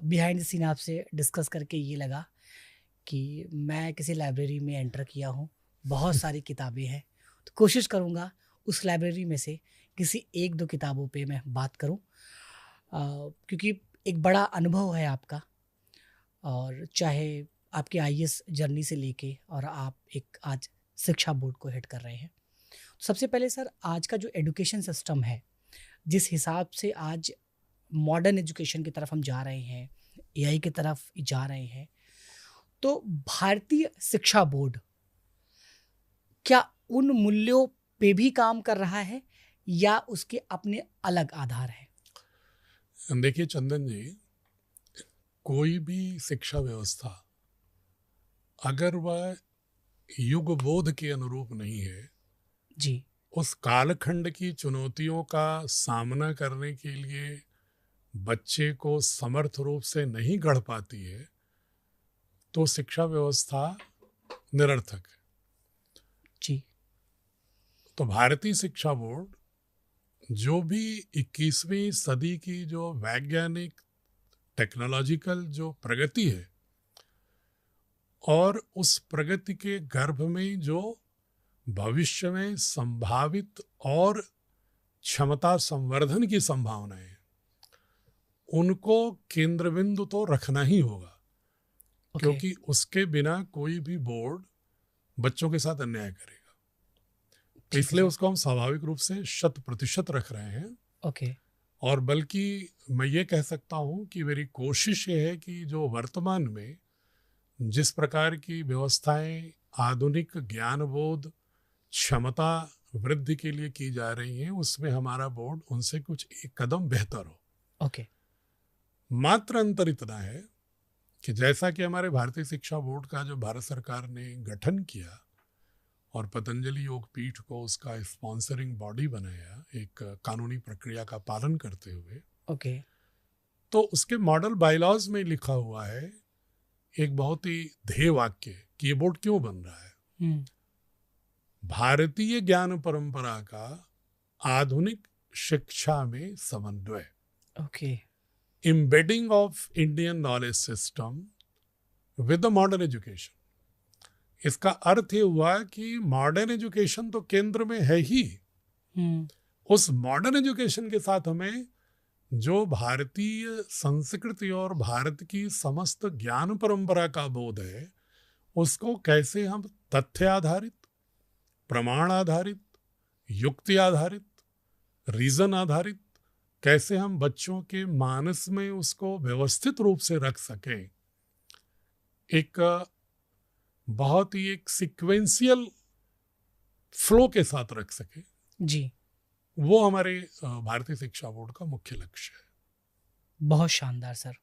Behind the scene आपसे discuss करके ये लगा कि मैं किसी लाइब्रेरी में एंटर किया हूँ, बहुत सारी किताबें हैं, तो कोशिश करूँगा उस लाइब्रेरी में से किसी 1-2 किताबों पे मैं बात करूँ। क्योंकि एक बड़ा अनुभव है आपका, और चाहे आपकी आईएएस जर्नी से लेके और आप एक आज शिक्षा बोर्ड को हेड कर रहे हैं। सबसे पहले सर, आज का जो एजुकेशन सिस्टम है, जिस हिसाब से आज मॉडर्न एजुकेशन की तरफ हम जा रहे हैं, एआई की तरफ जा रहे हैं, तो भारतीय शिक्षा बोर्ड क्या उन मूल्यों पे भी काम कर रहा है या उसके अपने अलग आधार हैं? देखिए चंदन जी, कोई भी शिक्षा व्यवस्था अगर वह युग बोध के अनुरूप नहीं है, जी, उस कालखंड की चुनौतियों का सामना करने के लिए बच्चे को समर्थ रूप से नहीं गढ़ पाती है, तो शिक्षा व्यवस्था निरर्थक है। जी, तो भारतीय शिक्षा बोर्ड जो भी 21वीं सदी की जो वैज्ञानिक टेक्नोलॉजिकल जो प्रगति है और उस प्रगति के गर्भ में जो भविष्य में संभावित और क्षमता संवर्धन की संभावनाएं हैं, उनको केंद्र बिंदु तो रखना ही होगा, ओके, क्योंकि उसके बिना कोई भी बोर्ड बच्चों के साथ अन्याय करेगा। तो ठीक है इसलिए सर, उसको हम स्वाभाविक रूप से 100% रख रहे हैं। ओके, और बल्कि मैं ये कह सकता हूँ कि मेरी कोशिश ये है कि जो वर्तमान में जिस प्रकार की व्यवस्थाएं आधुनिक ज्ञानबोध क्षमता वृद्धि के लिए की जा रही हैं, उसमें हमारा बोर्ड उनसे कुछ एक कदम बेहतर हो। ओके, मात्र अंतर इतना है कि जैसा कि हमारे भारतीय शिक्षा बोर्ड का जो भारत सरकार ने गठन किया और पतंजलि योग पीठ को उसका स्पॉन्सरिंग बॉडी बनाया एक कानूनी प्रक्रिया का पालन करते हुए, ओके, तो उसके मॉडल बायलॉज में लिखा हुआ है एक बहुत ही ध्येय वाक्य कि ये बोर्ड क्यों बन रहा है। हुँ, भारतीय ज्ञान परंपरा का आधुनिक शिक्षा में समन्वय, okay, embedding of Indian knowledge system with the modern education। इसका अर्थ ये हुआ कि मॉडर्न एजुकेशन तो केंद्र में है ही, हुँ, उस मॉडर्न एजुकेशन के साथ हमें जो भारतीय संस्कृति और भारत की समस्त ज्ञान परंपरा का बोध है, उसको कैसे हम तथ्य आधारित, प्रमाण आधारित, युक्ति आधारित, रीजन आधारित कैसे हम बच्चों के मानस में उसको व्यवस्थित रूप से रख सकें, एक बहुत ही एक सिक्वेंशियल फ्लो के साथ रख सकें, जी, वो हमारे भारतीय शिक्षा बोर्ड का मुख्य लक्ष्य है। बहुत शानदार सर।